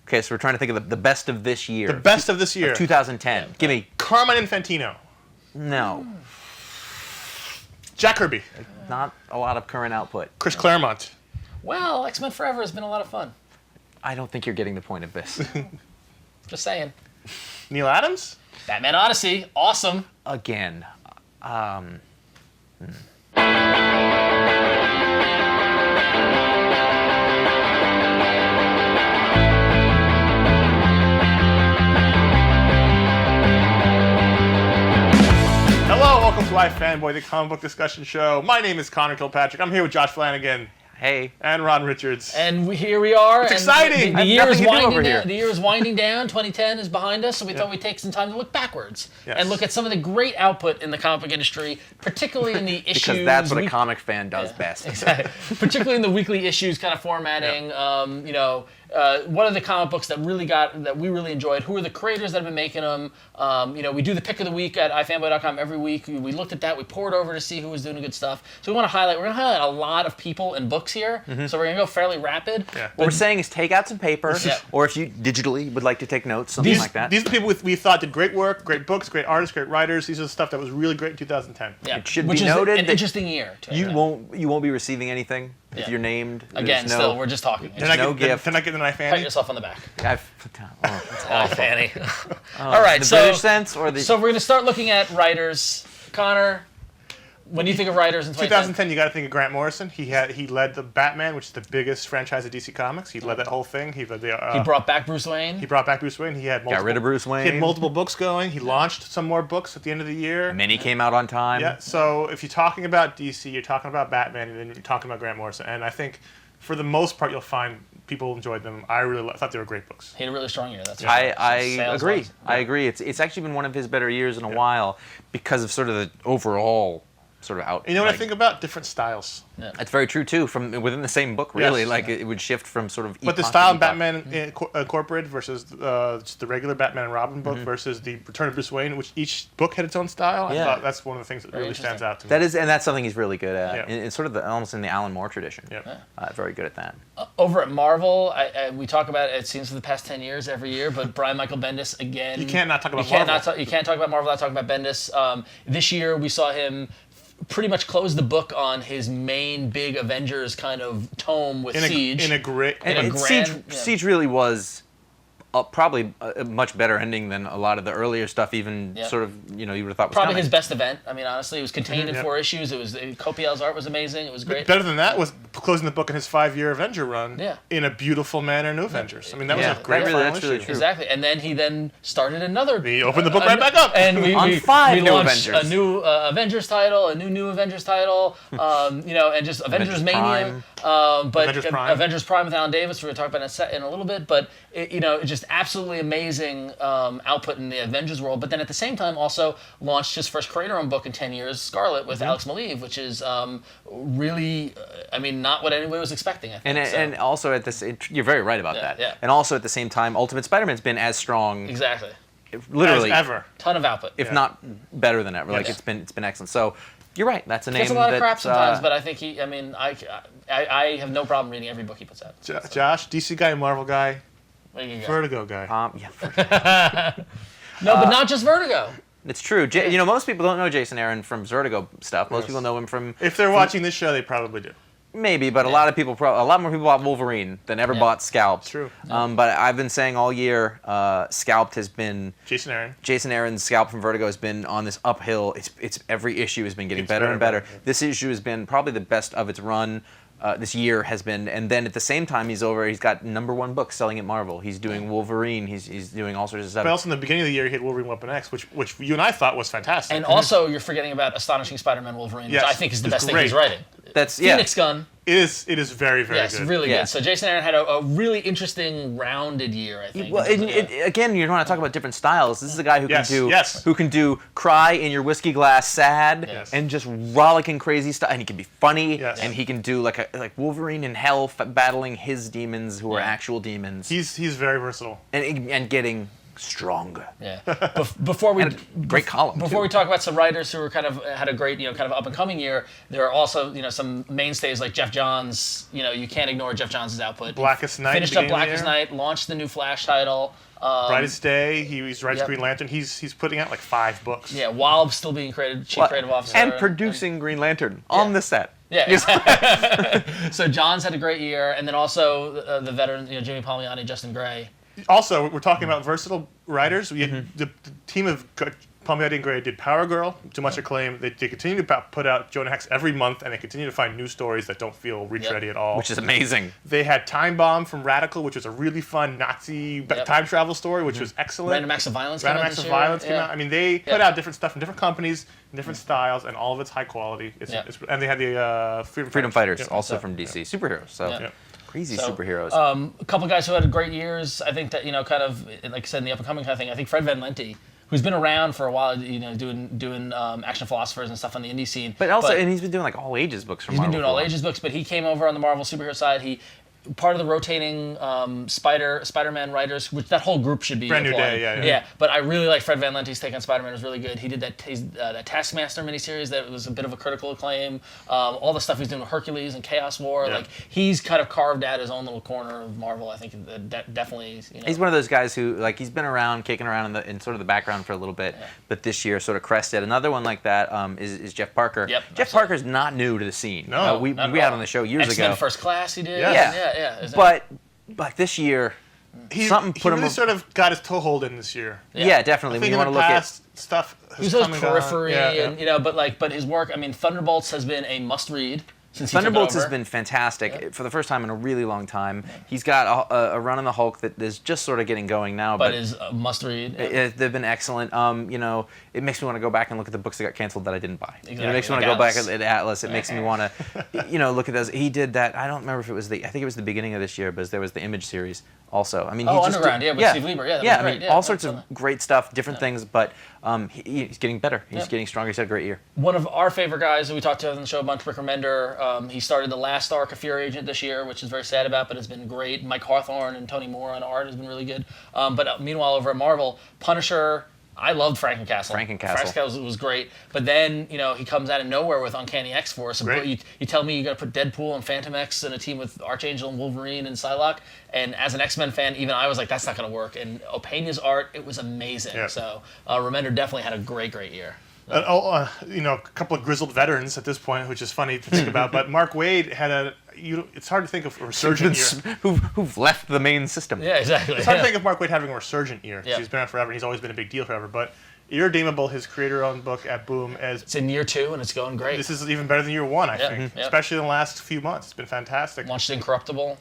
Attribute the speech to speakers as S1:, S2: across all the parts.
S1: Okay, so we're trying to think of the best of this year.
S2: The best of this year.
S1: 2010.
S3: Yeah.
S1: Give me...
S2: Carmine Infantino.
S1: No.
S2: Jack Kirby.
S1: Not a lot of current output.
S2: Chris Claremont.
S3: Well, X-Men Forever has been a lot of fun.
S1: I don't think you're getting the point of this.
S3: Just saying.
S2: Neil Adams.
S3: Batman Odyssey, awesome.
S1: Again.
S2: Hello, welcome to iFanboy, the comic book discussion show. My name is Conor Kilpatrick. I'm here with Josh Flanagan.
S1: Hey.
S2: And Ron Richards.
S3: And here we are.
S2: It's exciting.
S3: The year is winding
S1: over
S3: down.
S1: here.
S3: The year is winding down. 2010 is behind us, so we thought we'd take some time to look backwards and look at some of the great output in the comic book industry, particularly in the issues.
S1: Because that's what a comic fan does best.
S3: Exactly. Particularly in the weekly issues kind of formatting. What are the comic books that we really enjoyed? Who are the creators that have been making them? We do the pick of the week at ifanboy.com every week. We looked at that. We poured over to see who was doing good stuff. So we're going to highlight a lot of people and books here. So we're going to go fairly rapid.
S2: Yeah.
S1: What we're saying is take out some paper, or if you digitally would like to take notes, something like that.
S2: These are the people we thought did great work, great books, great artists, great writers. These are the stuff that was really great in 2010.
S3: Yeah.
S1: It should
S3: Which
S1: be
S3: is
S1: noted
S3: an
S1: that
S3: interesting year.
S1: You won't be receiving anything if you're named.
S3: Again, still, we're just talking.
S2: Can I get
S1: gift.
S2: an iFanny?
S3: Pat yourself on the back.
S1: Oh,
S3: Fanny. All right,
S1: the British sense or the...
S3: So we're going to start looking at writers. Connor, when you think of writers in
S2: 2010, you got to think of Grant Morrison. He led the Batman, which is the biggest franchise of DC Comics. He led that whole thing. He
S3: brought back Bruce Wayne.
S2: He brought back Bruce Wayne. He had
S1: got rid of Bruce Wayne.
S2: He had multiple books going. He launched some more books at the end of the year.
S1: Many came out on time.
S2: Yeah. So if you're talking about DC, you're talking about Batman, and then you're talking about Grant Morrison. And I think for the most part, you'll find people enjoyed them. I thought they were great books.
S3: He had a really strong year. That's
S1: right. I agree. I agree. It's actually been one of his better years in a while because of sort of the overall sort of out.
S2: You know what I think about? Different styles.
S3: Yeah.
S1: That's very true too. From within the same book, really,
S2: Yes.
S1: it would shift from sort of.
S2: But the style of Batman Incorporated versus just the regular Batman and Robin book versus the Return of Bruce Wayne, which each book had its own style. I thought that's one of the things that really stands out to me.
S1: And that's something he's really good at.
S2: Yeah.
S1: It's sort of almost in the Alan Moore tradition.
S2: Yeah.
S1: Very good at that.
S3: Over at Marvel, we talk about it seems for the past 10 years every year, but Brian Michael Bendis again.
S2: You can't not talk about Marvel.
S3: You can't talk about Marvel without talking about Bendis. This year we saw him pretty much close the book on his main big Avengers kind of tome with Siege.
S1: Siege really was probably a much better ending than a lot of the earlier stuff. Even sort of you would have thought was
S3: probably
S1: coming.
S3: his best event. I mean, honestly, it was contained in 4 issues. It was Copiel's art was amazing. It was great.
S2: Better than that was closing the book in his 5-year Avenger run.
S3: Yeah.
S2: In a beautiful manner, New Avengers. I mean, that was a great final
S1: that's really
S2: issue.
S1: true.
S3: Exactly, and then he started another.
S2: He opened the book right back up.
S3: And we
S1: new
S3: launched
S1: Avengers.
S3: a new Avengers title, a new Avengers title, and just Avengers Mania. But Avengers Prime with Alan Davis, we're going to talk about in a little bit. But it's just absolutely amazing output in the Avengers world. But then at the same time, also launched his first creator-owned book in 10 years, Scarlet, with Alex Maleev, which is really, not what anyone was expecting. I think.
S1: And also at this, you're very right about that.
S3: Yeah.
S1: And also at the same time, Ultimate Spider-Man's been as strong.
S3: Exactly.
S1: Literally
S2: as ever.
S3: Ton of output.
S1: If not better than ever. Like it's been excellent. So you're right. That's a name.
S3: He gets a lot of crap sometimes, but I think I have no problem reading every book he puts out.
S2: Josh, DC guy, Marvel guy,
S3: Vertigo
S2: guy.
S3: No, but not just Vertigo.
S1: It's true. Most people don't know Jason Aaron from Vertigo stuff. Most people know him from.
S2: If they're watching this show, they probably do.
S1: Maybe, but a lot more people bought Wolverine than ever bought Scalped.
S2: True.
S1: But I've been saying all year, Scalped has been
S2: Jason Aaron.
S1: Jason Aaron's Scalped from Vertigo has been on this uphill. It's every issue has been getting better and better. This issue has been probably the best of its run. This year has been, and then at the same time he's got #1 book selling at Marvel. He's doing Wolverine. He's doing all sorts of stuff.
S2: But also in the beginning of the year he had Wolverine Weapon X, which you and I thought was fantastic.
S3: And also you're forgetting about Astonishing Spider-Man Wolverine, which I think is the best thing he's writing.
S1: That's
S3: Phoenix Gun.
S2: It is very, very good.
S3: Yes, really good. So Jason Aaron had a really interesting, rounded year, I think.
S1: Well, again, you want to talk about different styles. This is a guy who can do cry in your whiskey glass sad and just rollicking crazy stuff, and he can be funny, and he can do like Wolverine in hell battling his demons who are actual demons.
S2: He's very versatile
S1: and getting stronger.
S3: Yeah. Before we
S1: great column.
S3: Before we talk about some writers who were had a great kind of up and coming year, there are also some mainstays like Geoff Johns. You can't ignore Geoff Johns' output.
S2: Blackest Night.
S3: Finished up Blackest Night. Launched the new Flash title.
S2: Brightest Day. He's writes Green Lantern. He's putting out like 5 books.
S3: Yeah, while still being chief creative officer
S1: and producing Green Lantern on the set.
S3: Yeah, exactly. So Johns had a great year, and then also the veteran, Jimmy Palmiotti, Justin Gray.
S2: Also, we're talking about versatile writers. The team of Palmiotti and Gray did Power Girl to much acclaim. They continue to put out Jonah Hex every month, and they continue to find new stories that don't feel reach-ready at all.
S1: Which is amazing.
S2: They had Time Bomb from Radical, which was a really fun Nazi time travel story, which was excellent.
S3: Random Acts of Violence
S2: came out. I mean, they put out different stuff from different companies, different styles, and all of it's high quality. And they had the
S1: Freedom Fighters, also from DC. Superheroes. So. Crazy superheroes.
S3: A couple guys who had great years. I think that kind of like I said in the up and coming kind of thing. I think Fred Van Lente, who's been around for a while, doing action philosophers and stuff on the indie scene.
S1: But and he's been doing like all ages books from Marvel.
S3: He's been doing all ages books, but he came over on the Marvel superhero side. He part of the rotating Spider-Man writers, which that whole group should be
S2: Brand New Day,
S3: yeah. But I really like Fred Van Lente's take on Spider-Man. It was really good. He did that Taskmaster miniseries that was a bit of a critical acclaim. All the stuff he's doing with Hercules and Chaos War, like he's kind of carved out his own little corner of Marvel. I think definitely.
S1: He's one of those guys who he's been around, kicking around in sort of the background for a little bit, but this year sort of crested. Another one like that is Jeff Parker.
S3: Yep,
S1: Jeff Parker's not new to the scene.
S2: No,
S1: we had on the show years
S3: X-Men
S1: ago.
S3: First Class he did.
S2: Yeah.
S1: But this year,
S2: he
S1: really
S2: sort of got his toehold in this year.
S1: Yeah, definitely.
S2: I think
S1: when you want to look at
S2: stuff,
S3: he's always periphery, and but his work. I mean, Thunderbolts has been a must-read.
S1: Thunderbolts has been fantastic for the first time in a really long time. He's got a run on the Hulk that is just sort of getting going now,
S3: but is a must-read.
S1: They've been excellent. It makes me want to go back and look at the books that got canceled that I didn't buy.
S3: Exactly.
S1: It makes me want to go back at Atlas. It makes me want to, look at those. He did that. I don't remember if it was I think it was the beginning of this year, but there was the Image series also. I mean,
S3: Underground, with Steve Lieber,
S1: all sorts of great stuff, different things, but he's getting better. He's getting stronger. He's had a great year.
S3: One of our favorite guys that we talked to on the show a bunch, Rick Remender, he started the last arc of Fear Agent this year, which is very sad about, but it's been great. Mike Hawthorne and Tony Moore on art has been really good. But meanwhile, over at Marvel, Punisher, I loved Frankencastle. Frankencastle was great. But then, he comes out of nowhere with Uncanny X-Force. You tell me you're going to put Deadpool and Phantom X in a team with Archangel and Wolverine and Psylocke. And as an X-Men fan, even I was like, that's not going to work. And Opeña's art, it was amazing. Yeah. So Remender definitely had a great, great year.
S2: A couple of grizzled veterans at this point, which is funny to think about. But Mark Waid had it's hard to think of a resurgent year.
S1: Who've left the main system.
S3: Yeah, exactly.
S2: It's hard to think of Mark Waid having a resurgent year. He's been around forever, and he's always been a big deal forever. But Irredeemable, his creator-owned book at Boom, it's
S3: in year 2 and it's going great.
S2: This is even better than year 1, I think, especially in the last few months. It's been fantastic.
S3: Launched Incorruptible.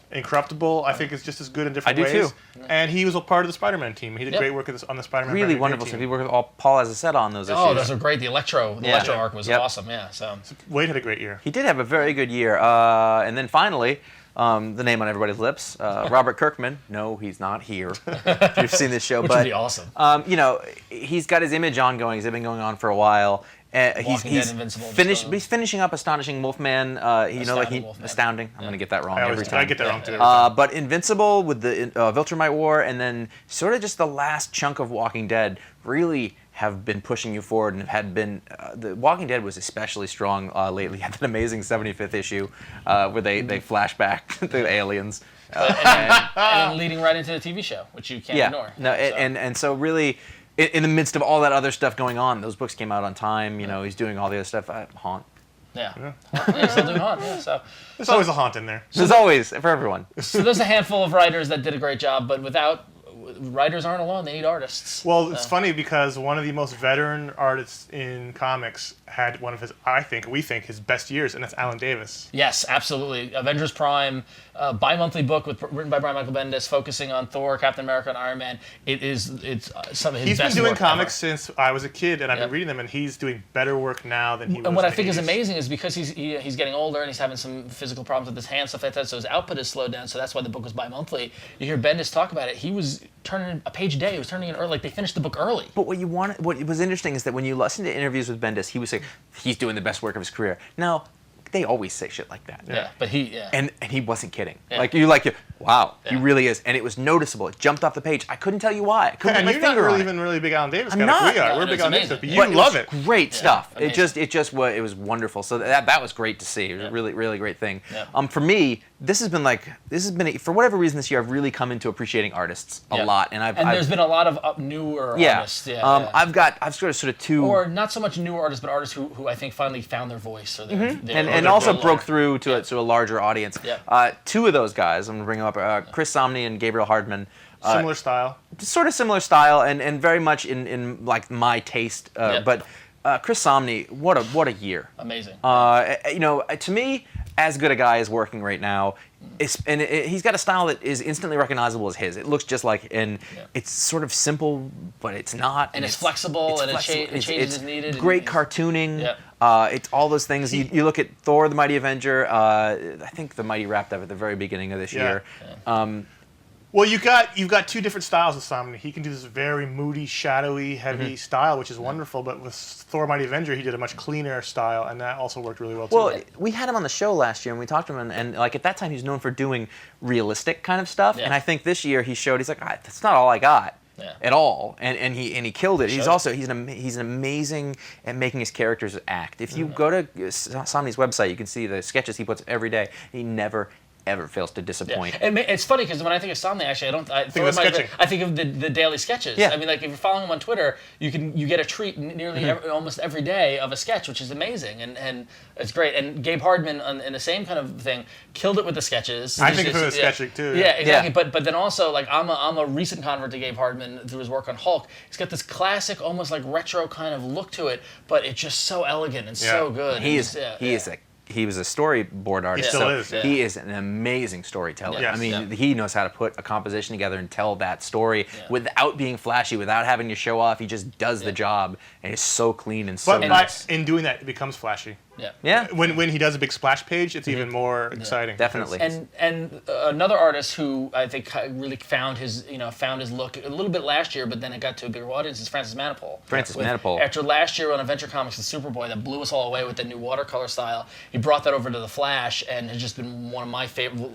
S2: I think it's just as good in different ways. I do too. And he was a part of the Spider-Man team. He did great work on the Spider-Man.
S1: Really wonderful stuff. He worked with Paul Azaceta on those issues.
S3: Oh, those are great. The Electro arc was awesome. Yeah. So
S2: Waid had a great year.
S1: He did have a very good year. And then finally, the name on everybody's lips, Robert Kirkman. No, he's not here. If you've seen this show,
S3: which would be awesome.
S1: He's got his Image ongoing. He's been going on for a while. He's finishing up Astonishing Wolfman. Astounding. I'm going to get that wrong every time.
S2: I get that wrong too.
S1: But Invincible with the Viltrumite War, and then sort of just the last chunk of Walking Dead really have been pushing you forward and had been. The Walking Dead was especially strong lately. Had that amazing 75th issue where they flash back to the aliens.
S3: And leading right into the TV show, which you can't ignore.
S1: And so really, in the midst of all that other stuff going on, those books came out on time. He's doing all the other stuff. Haunt.
S3: Yeah, still doing Haunt. Yeah, so
S2: there's always a Haunt in there.
S1: There's always for everyone.
S3: So there's a handful of writers that did a great job, but writers aren't alone. They need artists.
S2: Well, it's funny because one of the most veteran artists in comics had one of we think his best years, and that's Alan Davis.
S3: Yes, absolutely. Avengers Prime, bi-monthly book written by Michael Bendis, focusing on Thor, Captain America, and Iron Man. It's some of his
S2: He's
S3: best
S2: been doing
S3: work
S2: comics
S3: ever.
S2: since I was a kid, and I've been reading them, and he's doing better work now than he was.
S3: And what
S2: in
S3: I think
S2: the
S3: is
S2: 80s.
S3: amazing is because he's getting older and he's having some physical problems with his hands, stuff like that. So his output has slowed down. So that's why the book was bi-monthly. You hear Bendis talk about it. He was turning a page a day. He was turning it early. Like they finished the book early.
S1: But what was interesting is that when you listen to interviews with Bendis, he would say he's doing the best work of his career. Now, they always say shit like that.
S3: Yeah, but
S1: and he wasn't kidding.
S3: Yeah.
S1: Wow, he really is, and it was noticeable. It jumped off the page. I couldn't tell you why. I couldn't put my
S2: you're
S1: finger
S2: not
S1: on it.
S2: even really big Alan Davis
S1: I'm
S2: guy
S1: not.
S2: like we are.
S3: No,
S2: We're big Alan Davis, but you
S1: But
S2: love
S1: it
S2: it.
S1: was great stuff.
S3: amazing.
S1: It was wonderful. So that was great to see. It was a really great thing.
S3: Yeah.
S1: For me, this has been for whatever reason this year I've really come into appreciating artists a lot, and
S3: there's been a lot of newer artists.
S1: I've sort of two.
S3: Or not so much newer artists, but artists who I think finally found their voice or
S1: and also broke through to a larger audience.
S3: Yeah.
S1: Two of those guys, I'm going to bring up Chris Samnee and Gabriel Hardman.
S2: Similar style.
S1: Sort of similar style and very much in like my taste. But Chris Samnee, what a year.
S3: Amazing.
S1: To me, as good a guy is working right now. He's got a style that is instantly recognizable as his. It looks just like, it's sort of simple, but it's not.
S3: And it's flexible, and it changes as needed.
S1: Great cartooning. It's all those things. You look at Thor, the Mighty Avenger. I think the Mighty wrapped up at the very beginning of this year.
S2: Well, you've got two different styles of Samnee. He can do this very moody, shadowy, heavy style, which is wonderful. But with Thor: Mighty Avenger, he did a much cleaner style, and that also worked really well too.
S1: Well, we had him on the show last year, and we talked to him, and like at that time, he was known for doing realistic kind of stuff. And I think this year he's like, that's not all I got. At all, and he killed it. He's an amazing at making his characters act. If you go to Samnee's website, you can see the sketches he puts every day. He never ever fails to disappoint.
S3: And it's funny because when I think of Samnee, actually, I think of the daily sketches. I mean, like if you're following him on Twitter, you get a treat nearly almost every day of a sketch, which is amazing, and it's great. And Gabe Hardman, in the same kind of thing, killed it with the sketches.
S2: I think of him as sketching too.
S3: Yeah, exactly. But then also, like I'm a recent convert to Gabe Hardman through his work on Hulk. He's got this classic, almost like retro kind of look to it, but it's just so elegant and so good.
S1: He was a storyboard artist.
S2: He still is.
S1: He is an amazing storyteller.
S2: Yes.
S1: I mean, he knows how to put a composition together and tell that story without being flashy, without having to show off. He just does the job, and it's so clean and so nice.
S2: But in doing that, it becomes flashy.
S3: Yeah.
S2: When he does a big splash page, it's even more exciting.
S1: Definitely.
S3: And another artist who I think really found his look a little bit last year, but then it got to a bigger audience is Francis Manapul.
S1: Manapul.
S3: After last year on Adventure Comics, the Superboy that blew us all away with the new watercolor style, he brought that over to the Flash, and has just been one of my favorite.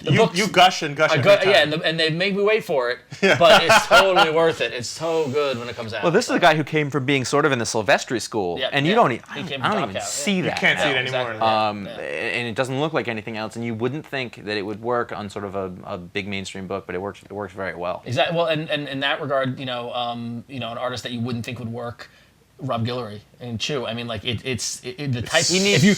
S2: You gush and gush.
S3: And they made me wait for it, but it's totally worth it. It's so good when it comes out.
S1: Well, this is a guy who came from being sort of in the Silvestri school, and you don't even see that.
S2: You can't see it anymore.
S1: And it doesn't look like anything else, and you wouldn't think that it would work on sort of a big mainstream book, but it works very well.
S3: Exactly. Well, and in that regard, an artist that you wouldn't think would work, Rob Guillory and Chew. I mean, like it's the type. If you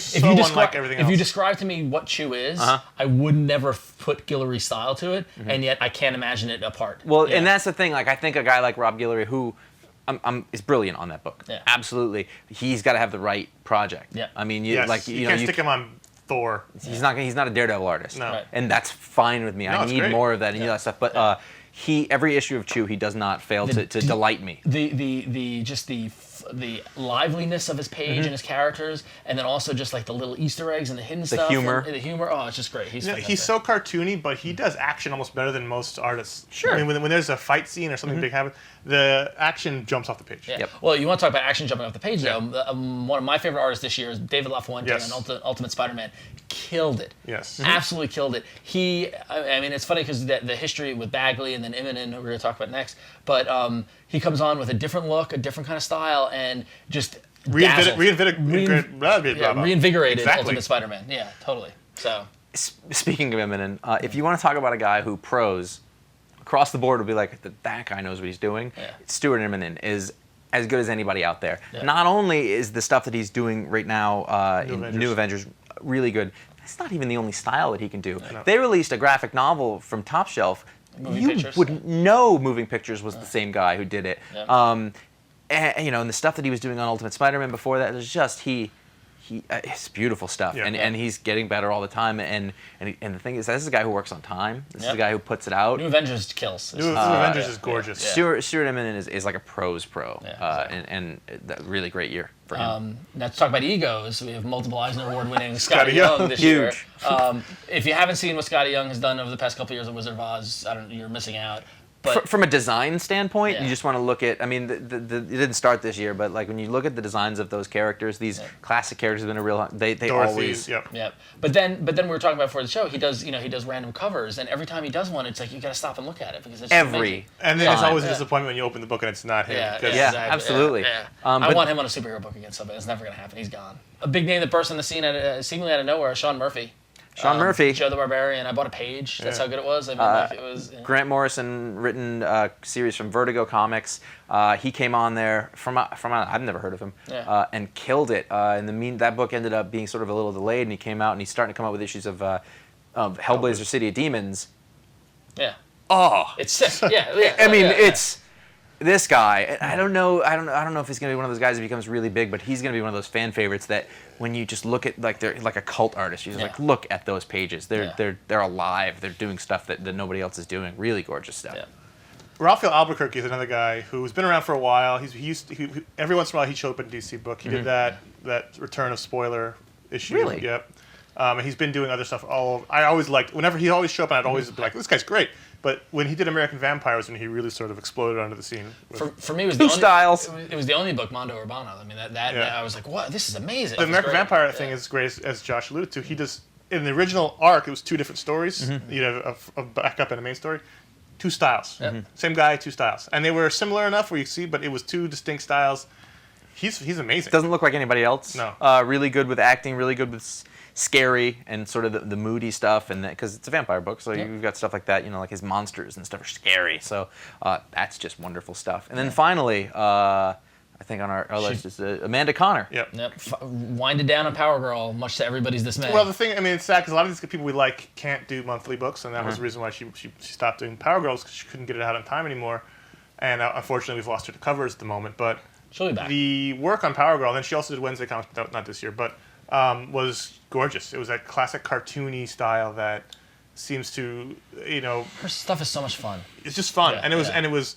S3: describe to me what Chew is, I would never put Guillory style to it, and yet I can't imagine it apart.
S1: Well, and that's the thing. Like I think a guy like Rob Guillory, who is brilliant on that book.
S3: Yeah.
S1: Absolutely. He's got to have the right project.
S3: Yeah.
S1: I mean,
S2: you can't stick him on Thor.
S1: He's not a Daredevil artist.
S2: No. Right.
S1: And that's fine with me. I need more of that and that stuff. But every issue of Chew, he does not fail to delight me.
S3: The liveliness of his page and his characters, and then also just like the little Easter eggs and the hidden stuff.
S1: The humor.
S3: Oh, it's just great.
S2: He's so cartoony, but he does action almost better than most artists.
S3: Sure.
S2: I mean, when there's a fight scene or something big happen, the action jumps off the page.
S3: Yeah. Yep. Well, you want to talk about action jumping off the page, though. One of my favorite artists this year is David LaFuente on Ultimate Spider-Man. Killed it.
S2: Yes.
S3: Absolutely killed it. I mean, it's funny because the history with Bagley and then Immonen, who we're going to talk about next, but he comes on with a different look, a different kind of style, and just
S2: reinvigorated
S3: Ultimate Spider-Man. Yeah, totally. So.
S1: Speaking of Immonen, if you want to talk about a guy who pros across the board would be like, that guy knows what he's doing, Stuart Immonen is as good as anybody out there. Yeah. Not only is the stuff that he's doing right now in New Avengers really good, it's not even the only style that he can do. No. They released a graphic novel from Top Shelf. You wouldn't know Moving Pictures was the same guy who did it. Yeah. And the stuff that he was doing on Ultimate Spider-Man before that was just it's beautiful stuff, and he's getting better all the time. And the thing is, this is a guy who works on time. This is a guy who puts it out.
S3: New Avengers kills.
S2: New Avengers is gorgeous.
S1: Stuart Immonen is like a pro's pro, and a really great year for him.
S3: Now to talk about egos, we have multiple Eisner Award-winning Skottie Young this year. If you haven't seen what Skottie Young has done over the past couple of years at Wizard of Oz, you're missing out. But
S1: from a design standpoint,
S3: Yeah.
S1: you just want to look at. I mean, it didn't start this year, but like when you look at the designs of those characters, these classic characters have been a real. They
S2: Dorothy,
S1: always.
S2: Yep.
S3: Yeah, but then we were talking about before the show. He does random covers, and every time he does one, it's like you got to stop and look at it because it's just amazing.
S2: And then it's always a
S3: Yeah.
S2: disappointment when you open the book and it's not him.
S3: Yeah,
S2: 'cause-
S1: Yeah,
S3: exactly.
S1: absolutely.
S3: Yeah.
S1: But-
S3: I want him on a superhero book again, so but it's never gonna happen. He's gone. A big name that burst on the scene seemingly out of nowhere, Sean Murphy.
S1: Sean Murphy.
S3: Joe the Barbarian. I bought a page. That's
S2: Yeah.
S3: how good it was. I mean, like, it was. Yeah.
S1: Grant Morrison written series from Vertigo Comics. He came on there from I've never heard of him,
S3: Yeah.
S1: and killed it. That book ended up being sort of a little delayed, and he came out and he's starting to come out with issues of Hellblazer: City of Demons.
S3: Yeah.
S1: Oh,
S3: It's sick. Yeah.
S1: I mean,
S3: yeah.
S1: it's this guy. I don't know if he's gonna be one of those guys that becomes really big, but he's gonna be one of those fan favorites that when you just look at like they're like a cult artist, you just like look at those pages. They're alive. They're doing stuff that nobody else is doing. Really gorgeous stuff.
S3: Yeah.
S2: Rafael Albuquerque is another guy who's been around for a while. Every once in a while he'd show up in a DC book. He did that Return of Spoiler issue.
S1: Really?
S2: Yep. And he's been doing other stuff I always liked, whenever he'd always show up and I'd always be like, this guy's great. But when he did American Vampires, when he really sort of exploded onto the scene.
S3: For me, it was
S1: Two
S3: the only,
S1: styles.
S3: It was the only book Mondo Urbano. I mean, that I was like, what? This is amazing.
S2: The American Vampire thing is great, as Josh alluded to. He does, in the original arc, it was two different stories. You have a backup and a main story. Two styles. Same guy, two styles. And they were similar enough where you see, but it was two distinct styles. He's amazing.
S1: Doesn't look like anybody else.
S2: No.
S1: Really good with acting. Really good with scary and sort of the moody stuff, and because it's a vampire book, so you've got stuff like that. Like his monsters and stuff are scary. So that's just wonderful stuff. And then finally, I think on our list is Amanda Conner.
S2: Yep.
S3: Winded down on Power Girl, much to everybody's dismay.
S2: Well, the thing, I mean, it's sad because a lot of these people we like can't do monthly books, and that was the reason why she stopped doing Power Girls, because she couldn't get it out on time anymore. And unfortunately, we've lost her to covers at the moment. But
S3: she'll be back.
S2: the work on Power Girl, and then she also did Wednesday Comics, but not this year, but was gorgeous. It was that classic cartoony style that seems to,
S3: Her stuff is so much fun.
S2: it's just fun,
S3: Yeah,
S2: and it was,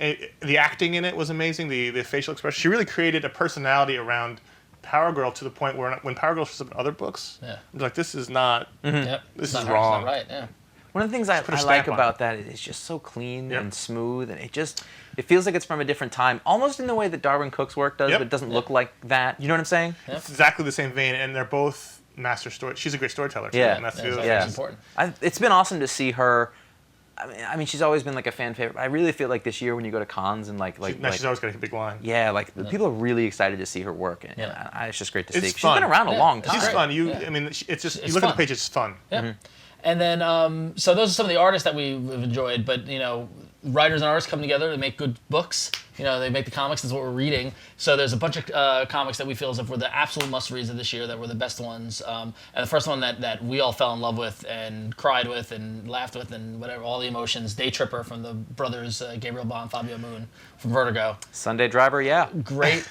S3: yeah.
S2: the acting in it was amazing. The facial expression. She really created a personality around Power Girl to the point where when Power Girl shows up in other books, I'm like, this is not.
S3: Yep.
S2: This
S3: It's
S2: is
S3: not
S2: wrong.
S3: Right. Yeah.
S1: One of the things I
S2: put a
S1: like
S2: stamp on
S1: about that is it's just so clean
S2: Yep.
S1: and smooth, and it feels like it's from a different time, almost in the way that Darwin Cook's work does,
S2: Yep.
S1: but it doesn't look like that. You know what I'm saying?
S2: It's exactly the same vein, and they're both master story. She's a great storyteller. Too,
S1: Yeah.
S2: and that's the
S3: Yeah,
S2: other
S3: exactly.
S2: thing.
S3: It's important.
S1: It's been awesome to see her. I mean, she's always been like a fan favorite. I really feel like this year when you go to cons and
S2: She's always got a big line.
S1: yeah, like the people are really excited to see her work, and
S3: Yeah.
S1: it's just great to see.
S2: It's
S1: 'Cause
S2: fun.
S1: She's been around a
S3: Yeah,
S1: long
S3: it's
S1: time.
S2: She's
S3: great.
S2: fun.
S3: Yeah.
S2: I mean, it's just
S3: It's
S2: you look at
S3: fun.
S2: the page, it's fun.
S3: Yeah. And then, so those are some of the artists that we've enjoyed, but, writers and artists come together to make good books. They make the comics. That's what we're reading. So there's a bunch of comics that we feel as if were the absolute must-reads of this year, that were the best ones. And the first one that we all fell in love with and cried with and laughed with and whatever, all the emotions, Day Tripper from the brothers Gabriel Bond, Fabio Moon from Vertigo.
S1: Sunday Driver, yeah.
S3: Great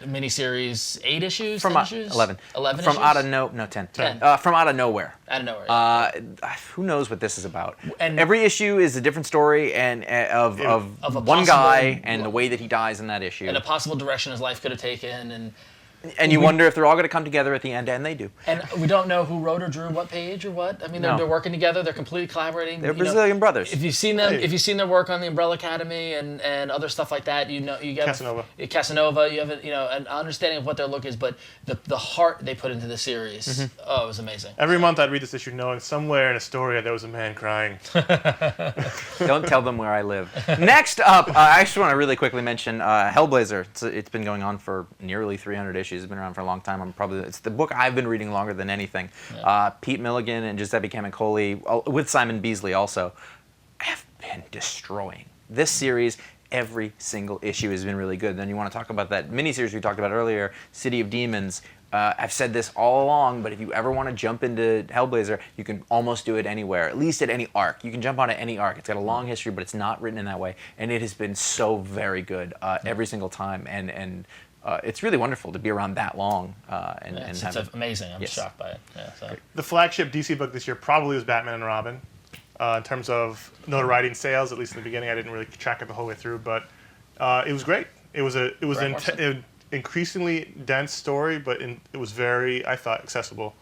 S3: miniseries. 8 issues?
S1: From
S3: 10 issues?
S1: 11.
S3: 11
S1: From
S3: issues?
S1: out of no 10.
S3: 10.
S1: From out of nowhere.
S3: Out of nowhere. Yeah.
S1: Who knows what this is about?
S3: And-
S1: every issue is a different story and of
S3: Of a
S1: one
S3: possible-
S1: guy and the way that he dies in that issue.
S3: And a possible direction his life could have taken,
S1: And you wonder if they're all going to come together at the end, and they do.
S3: and we don't know who wrote or drew what page or what. I mean,
S1: No.
S3: they're working together. They're completely collaborating.
S1: They're Brazilian brothers.
S3: If you've seen them,
S2: Hey.
S3: if you've seen their work on the Umbrella Academy and other stuff like that, you get
S2: Casanova.
S3: Casanova. You have an understanding of what their look is, but the heart they put into the series, it was amazing.
S2: Every month I'd read this issue knowing somewhere in Astoria there was a man crying.
S1: Don't tell them where I live. Next up, I just want to really quickly mention Hellblazer. It's been going on for nearly 300 issues. It's been around for a long time. It's the book I've been reading longer than anything. Pete Milligan and Giuseppe Camicoli, with Simon Beasley also, have been destroying this series. Every single issue has been really good. Then you want to talk about that miniseries we talked about earlier, City of Demons. I've said this all along, but if you ever want to jump into Hellblazer, you can almost do it anywhere, at least at any arc. You can jump onto any arc. It's got a long history, but it's not written in that way, and it has been so very good every single time. And it's really wonderful to be around that long.
S3: It's amazing. I'm shocked by it. Yeah, so.
S2: The flagship DC book this year probably was Batman and Robin. In terms of notoriety and sales, at least in the beginning, I didn't really track it the whole way through, but it was great. It was an increasingly dense story, but it was very, I thought, accessible.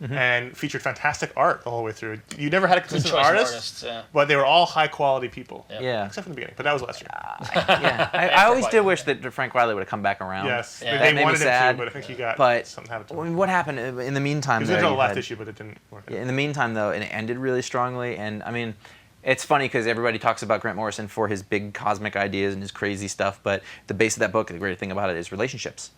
S2: and featured fantastic art the whole way through. You never had a consistent
S3: choice of
S2: artist,
S3: artists, yeah.
S2: but they were all high-quality people.
S1: Yeah.
S2: Except for the beginning, but that was last year.
S1: I always did wish that Frank Wiley would have come back around.
S2: Yes,
S3: Yeah.
S1: That
S2: they
S1: made me
S2: wanted him
S1: sad,
S2: to, but I think he got
S1: but
S2: something happened to
S1: I
S2: him.
S1: mean, what happened in the meantime?
S2: He was
S1: there,
S2: in the
S1: you
S2: last
S1: had-
S2: issue, but it didn't work out.
S1: In the meantime, though, it ended really strongly, and I mean, it's funny because everybody talks about Grant Morrison for his big cosmic ideas and his crazy stuff, but the base of that book, the great thing about it is relationships.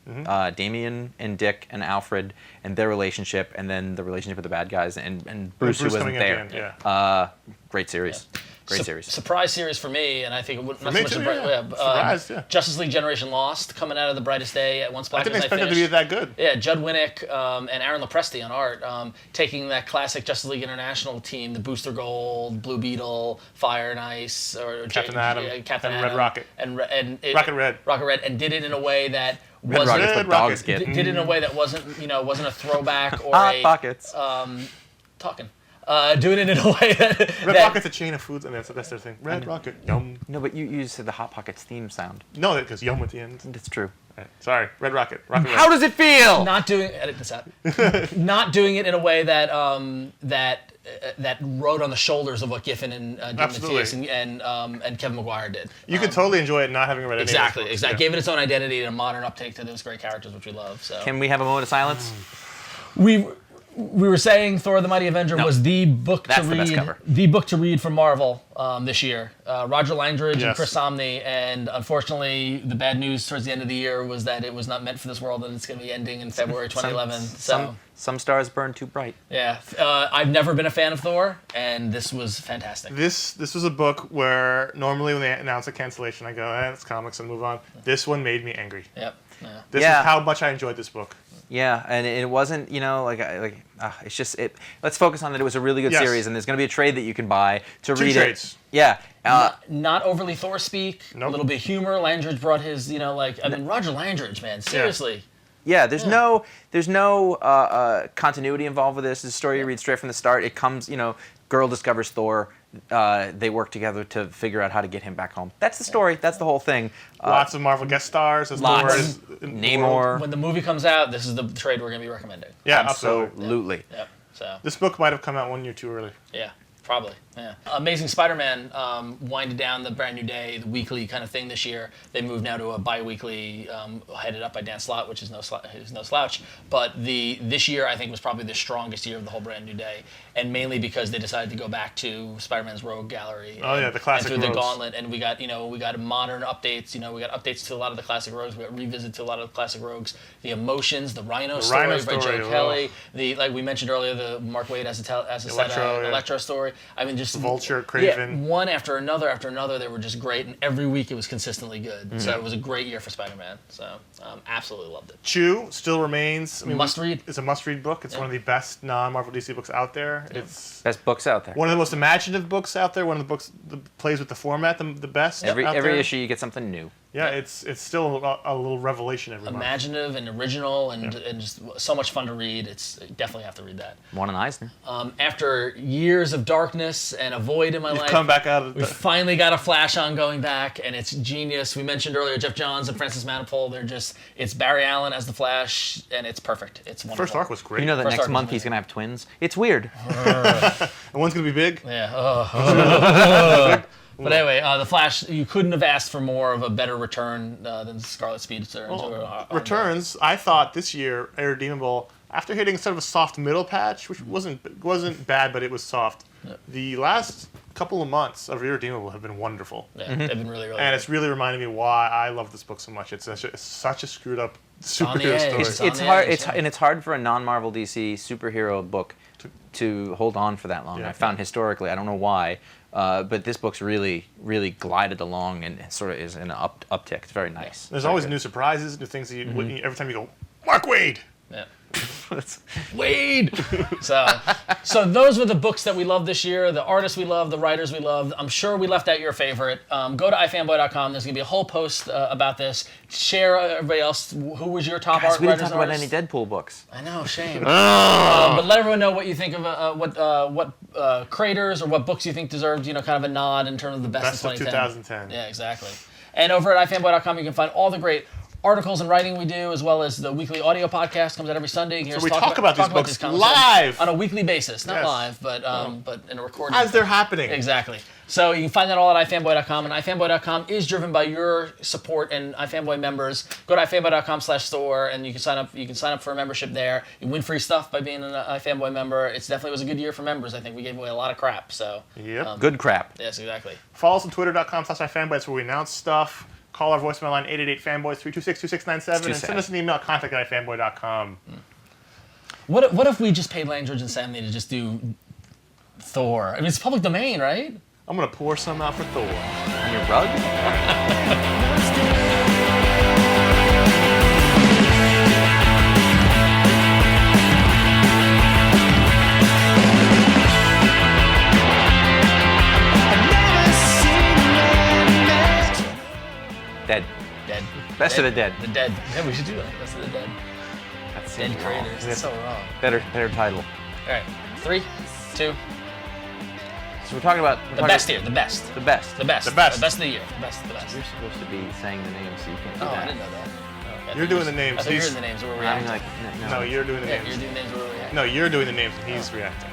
S1: Damien and Dick and Alfred and their relationship, and then the relationship with the bad guys, and Bruce who wasn't
S2: coming
S1: there.
S2: at the end,
S1: Great series. Great series.
S3: Surprise series for me, and I think it wouldn't not
S2: me
S3: so much
S2: too,
S3: surprise.
S2: yeah. Surprised, yeah.
S3: Justice League Generation Lost coming out of the brightest day at Once Black
S2: I didn't
S3: as
S2: expect it to
S3: finished.
S2: be that good.
S3: Yeah, Judd Winnick and Aaron Lopresti on art, taking that classic Justice League International team, the Booster Gold, Blue Beetle, Fire and Ice, or
S2: Captain Atom,
S3: Captain
S2: and Red
S3: Atom,
S2: Rocket.
S3: and
S2: Rocket Red,
S3: and did it in a way that
S1: Red
S3: wasn't
S1: Rocket's what
S2: Red Rocket.
S1: dogs get.
S3: did it in a way that wasn't a throwback or
S1: Hot
S3: a
S1: Pockets.
S3: talking. Doing it in a way that
S2: Red
S3: that-
S2: Rocket's a chain of foods, and that's their thing. Red Rocket, yum.
S1: No, but you said the Hot Pockets theme sound.
S2: No, because yum at the end.
S1: It's true.
S2: Right. Sorry, Red Rocket. Rocket Red.
S1: How does it feel?
S3: not doing edit this out. Not doing it in a way that that rode on the shoulders of what Giffen and Jim
S2: Absolutely.
S3: Mathias and Kevin McGuire did.
S2: You could totally enjoy it not having read any of those
S3: Exactly,
S2: books.
S3: exactly.
S2: Yeah.
S3: Gave it its own identity and a modern uptake to those great characters, which we love. So
S1: Can we have a moment of silence?
S3: we were saying Thor: The Mighty Avenger was the book
S1: That's
S3: to
S1: the best
S3: read,
S1: cover.
S3: the book to read from Marvel this year. Roger Langridge and
S2: Yes.
S3: Chris Samnee, and unfortunately, the bad news towards the end of the year was that it was not meant for this world, and it's going to be ending in February 2011.
S1: Some stars burn too bright.
S3: Yeah, I've never been a fan of Thor, and this was fantastic.
S2: This was a book where normally when they announce a cancellation, I go, it's comics and move on. This one made me angry.
S3: Yep. Yeah.
S2: This
S1: Yeah.
S2: is how much I enjoyed this book.
S1: Yeah, and it wasn't, it's just it. Let's focus on that. It was a really good
S2: Yes.
S1: series, and there's going to be a trade that you can buy to
S2: Two
S1: read
S2: trades.
S1: it. Yeah.
S3: Not overly Thor speak.
S2: Nope.
S3: A little bit of humor. Langridge brought his, Roger Langridge, man, seriously.
S1: Yeah, there's no continuity involved with this. It's a story you read straight from the start. It comes, girl discovers Thor. They work together to figure out how to get him back home. That's the story. That's the whole thing.
S2: Lots of Marvel guest stars. As
S1: lots.
S2: Thor is in the
S1: Namor.
S2: world.
S3: When the movie comes out, this is the trade we're going to be recommending.
S2: Yeah, absolutely.
S1: Absolutely.
S3: Yep. So.
S2: This book might have come out 1 year too early.
S3: Yeah, probably. Yeah. Amazing Spider-Man winded down the Brand New Day, the weekly kind of thing this year. They moved now to a bi-weekly, headed up by Dan Slott, which is no slouch. But this year, I think, was probably the strongest year of the whole Brand New Day, and mainly because they decided to go back to Spider-Man's Rogue Gallery.
S2: The classic
S3: and through the
S2: rogues.
S3: Gauntlet, and we got modern updates. We got updates to a lot of the classic rogues. We got revisits to a lot of the classic rogues. The Emotions, the Rhino story
S2: Rhino
S3: by
S2: story,
S3: Joe Kelly. Like we mentioned earlier, the Mark Waid as a
S2: Electro, yeah.
S3: Electro story. I mean, just
S2: Vulture, Kraven.
S3: Yeah, one after another, they were just great, and every week it was consistently good. So it was a great year for Spider-Man. So absolutely loved it.
S2: Chew still remains.
S3: Must read.
S2: It's a must-read book. It's one of the best non-Marvel DC books out there.
S3: Yeah.
S2: It's
S1: Best books out there.
S2: one of the most imaginative books out there. One of the books that plays with the format the best.
S1: Every
S2: out there.
S1: issue you get something new.
S2: Yeah, it's still a little revelation every month.
S3: Imaginative and original and just so much fun to read. Definitely have to read that.
S1: One in Eisner.
S3: After years of darkness and a void in my life,
S2: Come back out of
S3: we finally got a Flash on going back, and it's genius. We mentioned earlier Geoff Johns and Francis Manapul. It's Barry Allen as the Flash, and it's perfect. It's wonderful.
S2: First arc was great.
S1: You know that
S3: First
S1: next
S3: arc was
S1: month he's
S3: amazing.
S1: going to have twins? It's weird.
S2: And one's gonna be big.
S3: Yeah. But anyway, the Flash, you couldn't have asked for more of a better return than Scarlet Speedster.
S2: Returns. I thought this year Irredeemable, after hitting sort of a soft middle patch, which wasn't bad, but it was soft.
S3: Yeah.
S2: The last couple of months of Irredeemable have been wonderful.
S3: Yeah, they've been really, really
S2: And
S3: good.
S2: it's really reminded me why I love this book so much. It's such a screwed up
S3: on the
S2: superhero
S3: edge.
S2: story.
S3: It's
S1: It's
S3: on
S1: hard.
S3: the edge, yeah.
S1: It's hard for a non-Marvel DC superhero book to hold on for that long.
S2: Yeah.
S1: I found historically, I don't know why, but this book's really, really glided along and sort of is in an uptick. It's very nice.
S2: There's
S1: Very
S2: always
S1: good.
S2: new surprises, new things that every time you go, Mark Waid!
S3: Yeah. Wade. So those were the books that we loved this year. The artists we loved, the writers we loved. I'm sure we left out your favorite. Go to iFanboy.com. There's gonna be a whole post about this. Share everybody else. Who was your top
S1: Guys,
S3: art
S1: we didn't
S3: writers?
S1: talk about
S3: and
S1: any
S3: artists?
S1: Deadpool books.
S3: I know, shame. But let everyone know what you think of what creators or what books you think deserved, kind of a nod in terms of the best,
S2: Best
S3: of
S2: of
S3: 2010.
S2: 2010.
S3: Yeah, exactly. And over at iFanboy.com, you can find all the great articles and writing we do, as well as the weekly audio podcast comes out every Sunday.
S2: So we talk about these books live
S3: on a weekly basis, not live, but in a recording.
S2: As they're happening.
S3: Exactly. So you can find that all at iFanboy.com, and iFanboy.com is driven by your support and iFanboy members. Go to iFanboy.com/store, and you can sign up. You can sign up for a membership there. You win free stuff by being an iFanboy member. It definitely was a good year for members. I think we gave away a lot of crap. So
S1: good crap.
S3: Yes, exactly.
S2: Follow us on Twitter.com/iFanboy. That's where we announce stuff. Call our voicemail line 888-FANBOYS 326-2697 and send us an email at contact@ifanboy.com.
S3: What if we just paid Langridge and Samnee to just do Thor? I mean, it's public domain, right?
S2: I'm going to pour some out for Thor.
S1: On your rug? Dead. Best of the dead.
S3: The dead. Yeah, we should do that. Best of the dead.
S1: That's
S3: Dead creators. That's so wrong.
S1: Better title.
S3: All right. 3, 2.
S1: So we're talking about
S3: The best here. The best.
S1: The best.
S3: The best.
S2: The best.
S3: The best of the year. The best. The best.
S1: You're supposed to be saying the names, so you can't do
S3: Oh,
S1: that.
S3: I didn't know that. Oh, okay.
S2: You're doing the names.
S3: I thought you were doing the names. Where we're
S1: I'm
S3: reacting.
S1: like,
S2: No, you're doing the
S3: Yeah,
S2: names.
S3: you're doing names where we're reacting.
S2: No, you're doing the names and he's reacting.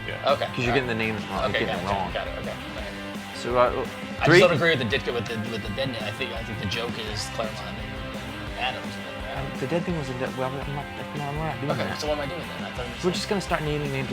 S2: Yeah.
S3: Okay.
S1: because you're getting the names wrong.
S3: Okay,
S1: You're getting it wrong.
S3: got it. Okay. All right.
S1: So
S3: I
S1: three.
S3: just don't agree with the Ditka with the dead name. I think the joke is Claremont and Adams.
S1: The dead thing was a dead. Well, I'm not doing
S3: Okay,
S1: that.
S3: so what am I doing then? I thought
S1: We're just gonna start naming names.